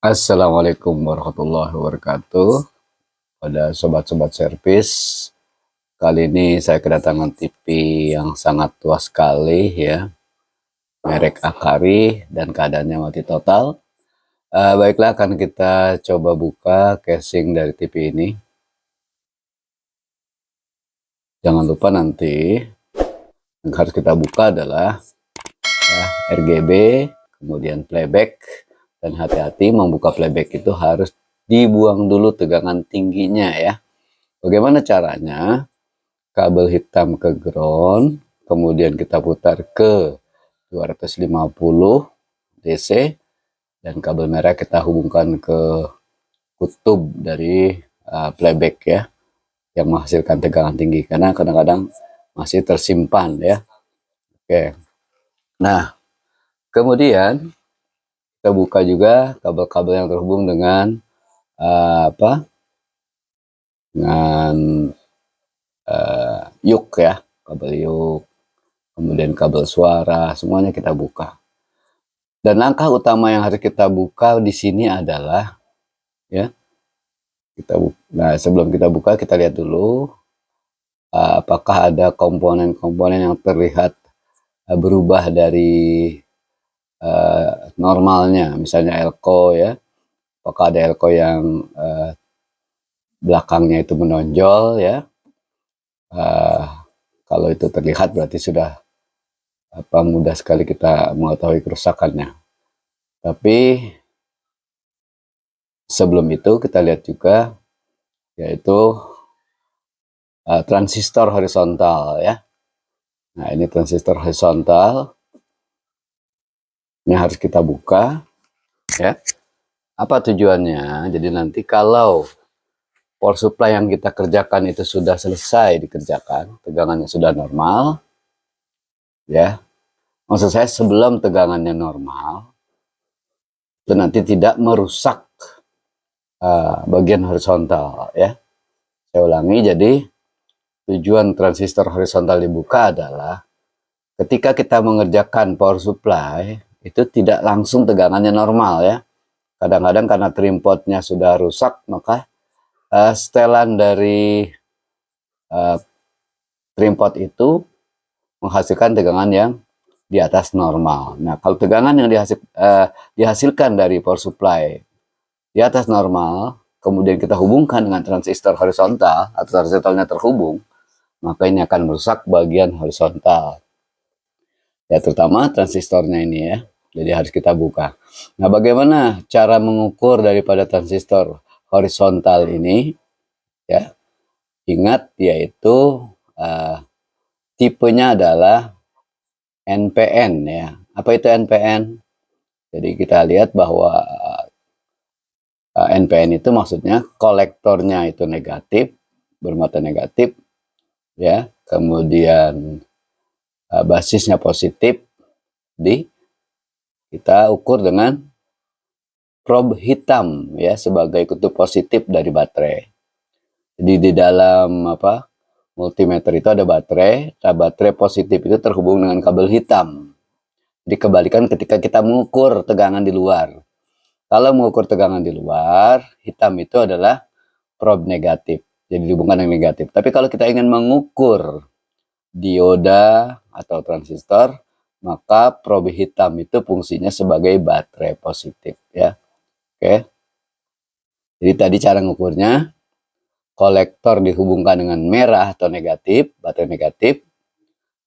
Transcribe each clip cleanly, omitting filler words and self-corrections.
Assalamualaikum warahmatullahi wabarakatuh. Pada sobat-sobat servis, kali ini saya kedatangan TV yang sangat tua sekali ya, merek Akari dan keadaannya mati total. Baiklah, akan kita coba buka casing dari TV ini. Jangan lupa nanti yang harus kita buka adalah RGB, kemudian playback, dan hati-hati membuka playback itu harus dibuang dulu tegangan tingginya ya. Bagaimana caranya? Kabel hitam ke ground, kemudian kita putar ke 250 DC, dan kabel merah kita hubungkan ke kutub dari playback ya, yang menghasilkan tegangan tinggi, karena kadang-kadang masih tersimpan ya. Oke, nah kemudian kita buka juga kabel-kabel yang terhubung dengan dengan yuk ya, kabel yuk, kemudian kabel suara, semuanya kita buka. Dan langkah utama yang harus kita buka di sini adalah ya, nah sebelum kita buka, kita lihat dulu apakah ada komponen-komponen yang terlihat berubah dari normalnya, misalnya elko ya, apakah ada elko yang belakangnya itu menonjol ya. Kalau itu terlihat berarti sudah mudah sekali kita mengetahui kerusakannya. Tapi sebelum itu kita lihat juga yaitu transistor horizontal ya. Nah, ini transistor horizontal. Ini harus kita buka ya. Apa tujuannya? Jadi nanti kalau power supply yang kita kerjakan itu sudah selesai dikerjakan, tegangannya sudah normal ya. Maksud saya sebelum tegangannya normal, itu nanti tidak merusak bagian horizontal ya. Saya ulangi, jadi tujuan transistor horizontal dibuka adalah ketika kita mengerjakan power supply itu tidak langsung tegangannya normal ya. Kadang-kadang karena trim potnya sudah rusak, maka setelan dari trim pot itu menghasilkan tegangan yang di atas normal. Nah, kalau tegangan yang dihasilkan dari power supply di atas normal, kemudian kita hubungkan dengan transistor horizontal atau transistornya terhubung, maka ini akan merusak bagian horizontal. Ya, terutama transistornya ini ya. Jadi harus kita buka. Nah, bagaimana cara mengukur daripada transistor horizontal ini? Ya, ingat yaitu tipenya adalah NPN ya. Apa itu NPN? Jadi kita lihat bahwa NPN itu maksudnya kolektornya itu negatif, bermata negatif ya. Kemudian basisnya positif, kita ukur dengan probe hitam ya sebagai kutub positif dari baterai. Jadi di dalam multimeter itu ada baterai. Nah, baterai positif itu terhubung dengan kabel hitam. Jadi kebalikan ketika kita mengukur tegangan di luar. Kalau mengukur tegangan di luar, hitam itu adalah probe negatif. Jadi dihubungkan dengan negatif. Tapi kalau kita ingin mengukur dioda atau transistor, maka probe hitam itu fungsinya sebagai baterai positif ya. Oke. Jadi tadi cara mengukurnya, kolektor dihubungkan dengan merah atau negatif, baterai negatif.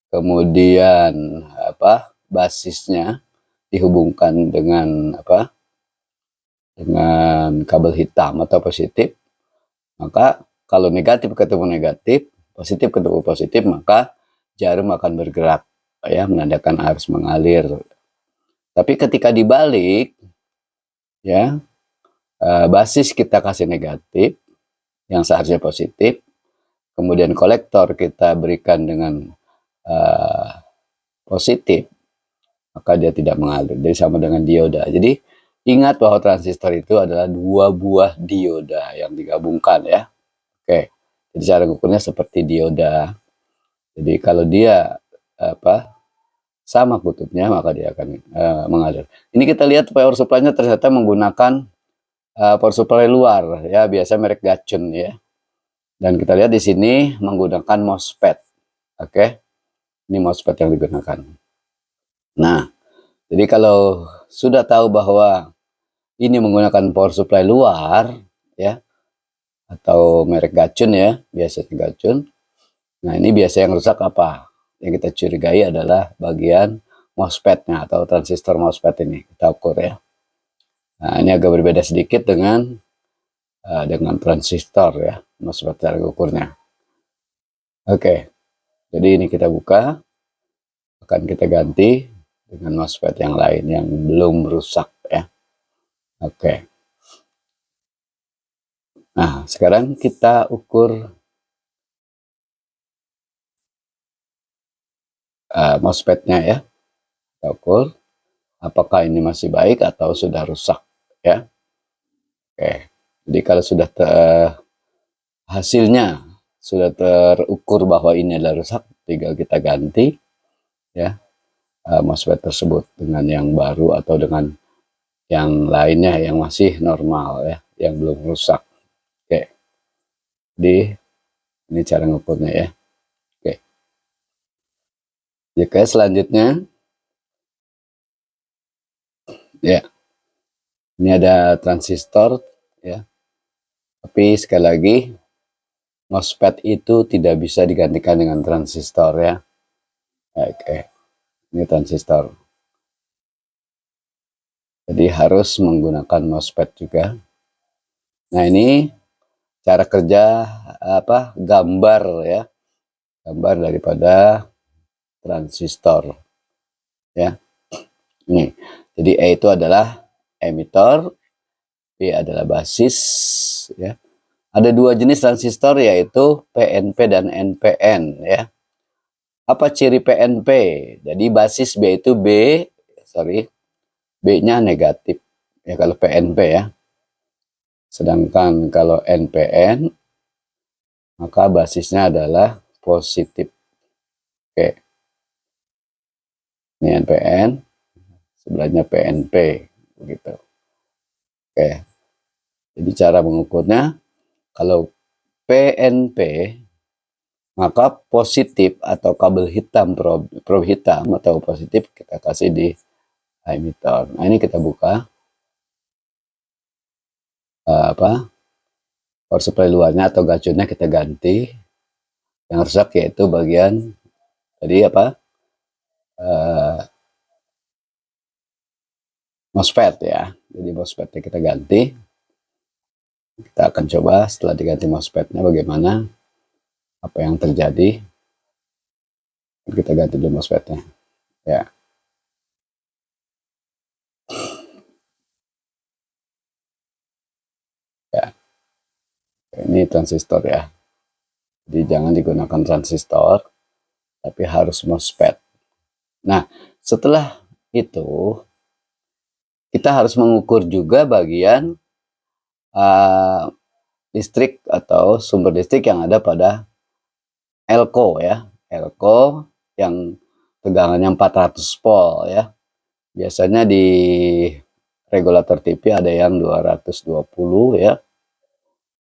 Kemudian basisnya dihubungkan dengan dengan kabel hitam atau positif. Maka kalau negatif ketemu negatif, positif ketemu positif, maka jarum akan bergerak ya, menandakan arus mengalir. Tapi ketika dibalik ya, basis kita kasih negatif yang seharusnya positif, kemudian kolektor kita berikan dengan positif, maka dia tidak mengalir. Jadi sama dengan dioda. Jadi ingat bahwa transistor itu adalah dua buah dioda yang digabungkan ya. Oke. Jadi cara ukurnya seperti dioda. Jadi kalau dia sama kutubnya, maka dia akan mengalir. Ini kita lihat power supply-nya ternyata menggunakan power supply luar ya, biasa merek Gacun ya. Dan kita lihat di sini menggunakan MOSFET. Oke. Ini MOSFET yang digunakan. Nah, jadi kalau sudah tahu bahwa ini menggunakan power supply luar ya, atau merek Gacun ya, biasanya Gacun. Nah, ini biasa yang rusak apa? Yang kita curigai adalah bagian MOSFET-nya atau transistor MOSFET ini. Kita ukur ya. Nah, ini agak berbeda sedikit dengan transistor ya, MOSFET cara ukurnya. Oke, jadi ini kita buka, akan kita ganti dengan MOSFET yang lain yang belum rusak ya. Oke. Nah, sekarang kita ukur MOSFET-nya ya. Kita ukur apakah ini masih baik atau sudah rusak ya. Oke. Jadi kalau sudah hasilnya sudah terukur bahwa ini adalah rusak, tinggal kita ganti ya MOSFET tersebut dengan yang baru atau dengan yang lainnya yang masih normal ya, yang belum rusak. Oke. Jadi ini cara ngukurnya ya. Oke. Oke, selanjutnya ya. Ini ada transistor ya. Tapi sekali lagi MOSFET itu tidak bisa digantikan dengan transistor ya. Oke. Ini transistor. Jadi harus menggunakan MOSFET juga. Nah, ini cara kerja gambar ya. Gambar daripada transistor ya. Ini. Jadi E itu adalah emitor, P adalah basis ya. Ada dua jenis transistor yaitu PNP dan NPN ya. Apa ciri PNP? Jadi basis B itu B-nya negatif ya kalau PNP ya. Sedangkan kalau NPN maka basisnya adalah positif. Oke. Ini NPN, sebelahnya PNP begitu. Oke. Jadi cara mengukurnya kalau PNP maka positif atau kabel hitam probe hitam atau positif kita kasih di emitor. Nah, ini kita buka power supply luarnya atau gacunnya kita ganti. Yang rusak yaitu bagian tadi MOSFET ya. Jadi MOSFET-nya kita ganti. Kita akan coba setelah diganti MOSFET-nya bagaimana, apa yang terjadi. Kita ganti dulu MOSFET-nya ya. Ya, ini transistor ya. Jadi jangan digunakan transistor, tapi harus MOSFET. Nah, setelah itu kita harus mengukur juga bagian listrik atau sumber listrik yang ada pada elko ya. Elko yang tegangannya 400 volt ya. Biasanya di regulator TV ada yang 220 ya.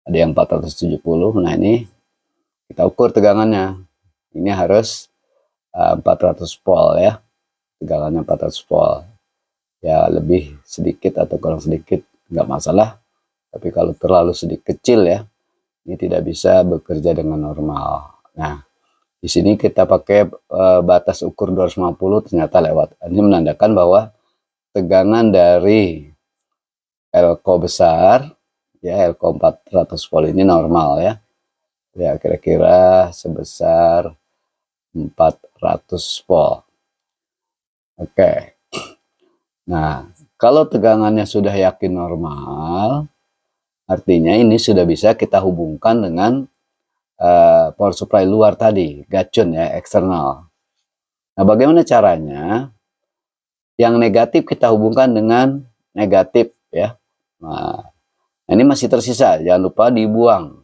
Ada yang 470. Nah, ini kita ukur tegangannya. Ini harus 400 volt ya. Tegangannya 400 volt. Ya lebih sedikit atau kurang sedikit nggak masalah. Tapi kalau terlalu sedikit kecil ya, ini tidak bisa bekerja dengan normal. Nah, di sini kita pakai batas ukur 250 ternyata lewat. Ini menandakan bahwa tegangan dari elko besar ya, elko 400 volt ini normal ya. Ya kira-kira sebesar 400 volt. Oke. Nah, kalau tegangannya sudah yakin normal, artinya ini sudah bisa kita hubungkan dengan power supply luar tadi, gacun ya, eksternal. Nah, bagaimana caranya? Yang negatif kita hubungkan dengan negatif ya. Nah, ini masih tersisa, jangan lupa dibuang.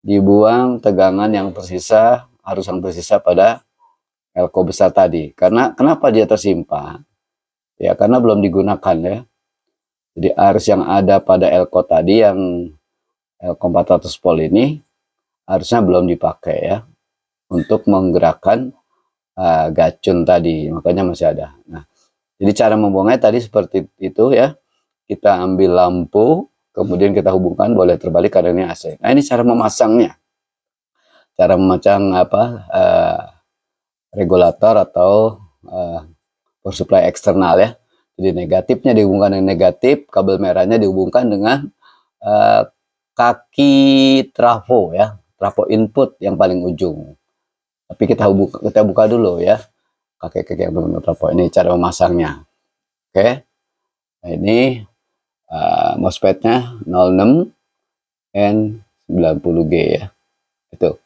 Dibuang tegangan yang tersisa, harus yang tersisa pada elko besar tadi. Karena kenapa dia tersimpan? Ya karena belum digunakan ya. Jadi arus yang ada pada elko tadi yang elko 400 volt ini harusnya belum dipakai ya untuk menggerakkan gacun tadi, makanya masih ada. Nah, jadi cara membuangnya tadi seperti itu ya. Kita ambil lampu, kemudian kita hubungkan, boleh terbalik karena ini AC. Nah, ini cara memasangnya. Cara memasang regulator atau power supply eksternal ya. Jadi negatifnya dihubungkan dengan negatif, kabel merahnya dihubungkan dengan kaki trafo ya, trafo input yang paling ujung. Tapi kita buka dulu ya, kaki-kaki yang terhubung trafo. Ini cara memasangnya. Oke, nah ini MOSFET-nya 06 N90G ya. Itu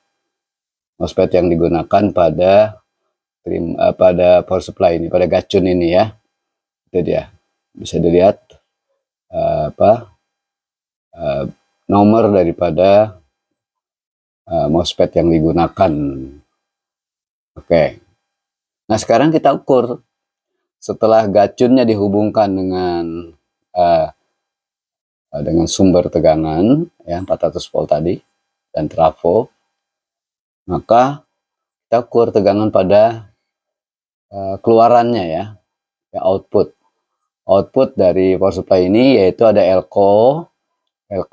MOSFET yang digunakan pada power supply ini, pada gacun ini ya. Itu dia, bisa dilihat nomor daripada MOSFET yang digunakan. Oke, nah sekarang kita ukur setelah gacunnya dihubungkan dengan sumber tegangan ya 400 volt tadi dan trafo, maka kita ukur tegangan pada keluarannya ya output dari power supply ini, yaitu ada elko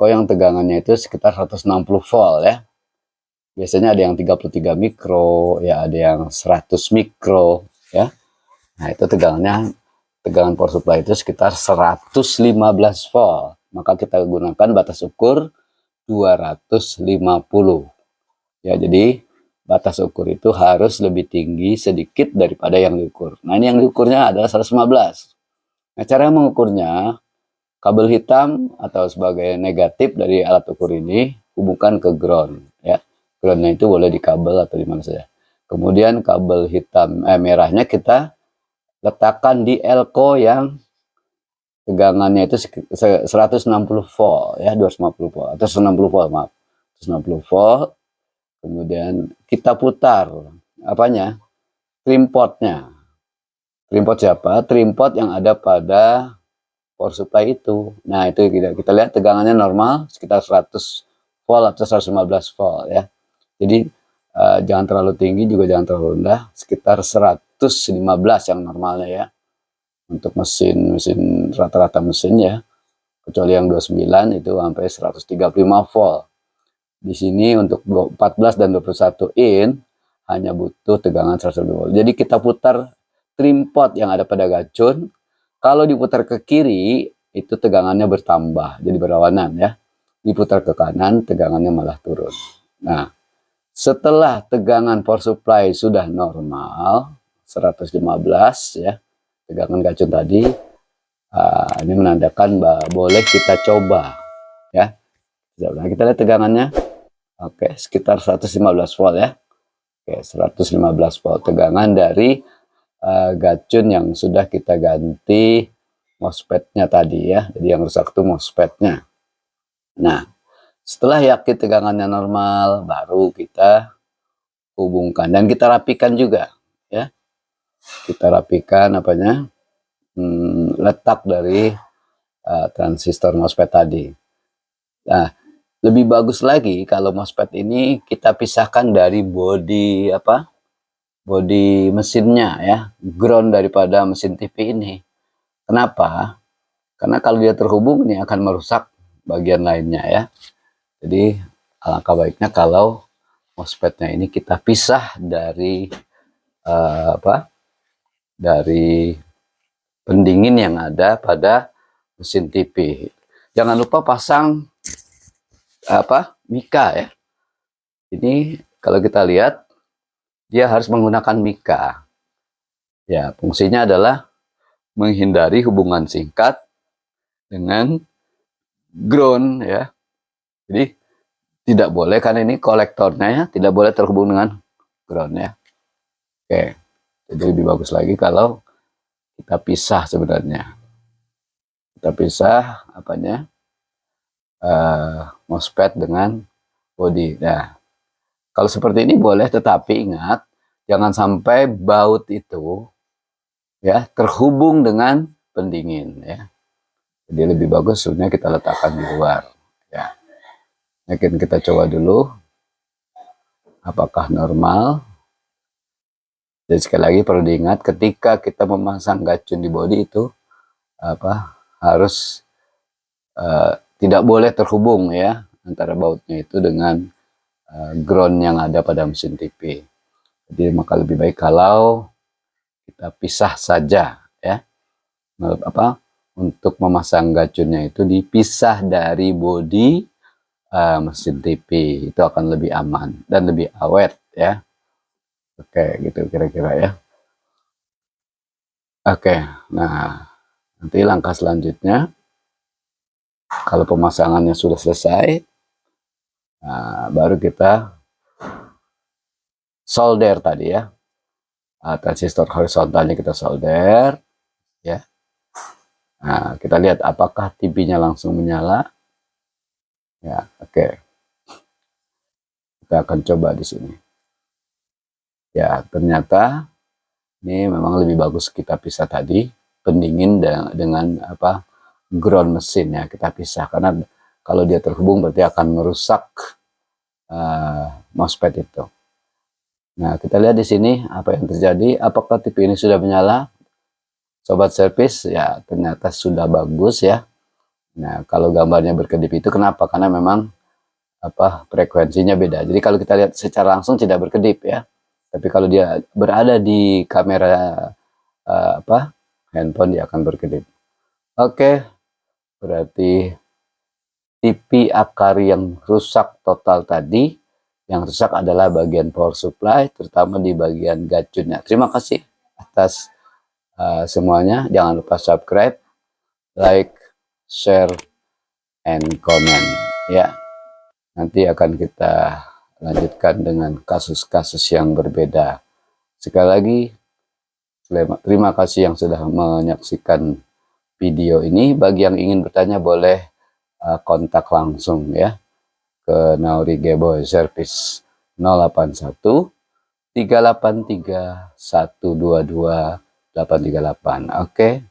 yang tegangannya itu sekitar 160 volt ya. Biasanya ada yang 33 mikro ya, ada yang 100 mikro ya. Nah, itu tegangan power supply itu sekitar 115 volt. Maka kita gunakan batas ukur 250. Ya, jadi batas ukur itu harus lebih tinggi sedikit daripada yang diukur. Nah, ini yang diukurnya adalah 115. Nah, cara mengukurnya, kabel hitam atau sebagai negatif dari alat ukur ini hubungkan ke ground ya. Groundnya itu boleh di kabel atau di mana saja. Kemudian kabel hitam merahnya kita letakkan di elko yang tegangannya itu 160 volt ya, 250 volt atau 160 volt, maaf. 160 volt. Kemudian kita putar apanya? Trim potnya. Trim pot siapa? Trim pot yang ada pada power supply itu. Nah, itu kita lihat tegangannya normal sekitar 100 volt atau 115 volt ya. Jadi jangan terlalu tinggi juga jangan terlalu rendah, sekitar 115 yang normalnya ya. Untuk mesin rata-rata mesin ya, kecuali yang 29 itu sampai 135 volt. Di sini untuk 14 dan 21 in hanya butuh tegangan 120 volt. Jadi kita putar trim pot yang ada pada gacun. Kalau diputar ke kiri itu tegangannya bertambah, jadi berlawanan ya. Diputar ke kanan tegangannya malah turun. Nah, setelah tegangan power supply sudah normal 115 ya, tegangan gacun tadi, ini menandakan bahwa boleh kita coba ya. Nah, kita lihat tegangannya. Oke, sekitar 115 volt ya. Oke, 115 volt tegangan dari gacun yang sudah kita ganti MOSFET-nya tadi ya. Jadi yang rusak itu MOSFET-nya. Nah, setelah yakin tegangannya normal, baru kita hubungkan dan kita rapikan juga ya. Kita rapikan letak dari transistor MOSFET tadi. Nah, lebih bagus lagi kalau MOSFET ini kita pisahkan dari bodi mesinnya ya, ground daripada mesin TV ini. Kenapa? Karena kalau dia terhubung ini akan merusak bagian lainnya ya. Jadi alangkah baiknya kalau MOSFET-nya ini kita pisah dari dari pendingin yang ada pada mesin TV. Jangan lupa pasang mika ya. Ini kalau kita lihat dia harus menggunakan mika. Ya, fungsinya adalah menghindari hubungan singkat dengan ground ya. Jadi tidak boleh, karena ini kolektornya ya, tidak boleh terhubung dengan ground ya. Oke. Jadi lebih bagus lagi kalau kita pisah sebenarnya. Kita pisah MOSFET dengan bodi. Nah, kalau seperti ini boleh, tetapi ingat jangan sampai baut itu ya terhubung dengan pendingin ya. Jadi lebih bagus sebenarnya kita letakkan di luar ya. Mungkin kita coba dulu apakah normal. Jadi sekali lagi perlu diingat ketika kita memasang gacun di bodi itu harus tidak boleh terhubung ya antara bautnya itu dengan ground yang ada pada mesin TV. Jadi maka lebih baik kalau kita pisah saja ya. Untuk memasang gacunnya itu dipisah dari bodi mesin TV, itu akan lebih aman dan lebih awet ya. Oke, gitu kira-kira ya. Oke, nah nanti langkah selanjutnya kalau pemasangannya sudah selesai, baru kita solder tadi ya. Transistor horizontalnya kita solder ya. Nah, kita lihat apakah TV-nya langsung menyala. Ya, oke. Kita akan coba di sini. Ya, ternyata ini memang lebih bagus kita pisah tadi pendingin dengan ground mesin ya, kita pisah karena kalau dia terhubung berarti akan merusak MOSFET itu. Nah, kita lihat di sini apa yang terjadi. Apakah TV ini sudah menyala? Sobat servis, ya ternyata sudah bagus ya. Nah, kalau gambarnya berkedip itu kenapa? Karena memang frekuensinya beda. Jadi kalau kita lihat secara langsung tidak berkedip ya. Tapi kalau dia berada di kamera handphone dia akan berkedip. Oke, berarti TV akar yang rusak total tadi, yang rusak adalah bagian power supply, terutama di bagian gacunnya. Terima kasih atas semuanya. Jangan lupa subscribe, like, share, and comment ya. Nanti akan kita lanjutkan dengan kasus-kasus yang berbeda. Sekali lagi, terima kasih yang sudah menyaksikan video ini. Bagi yang ingin bertanya boleh kontak langsung ya ke Nauri Geboy Service 081 383 122 838. Oke.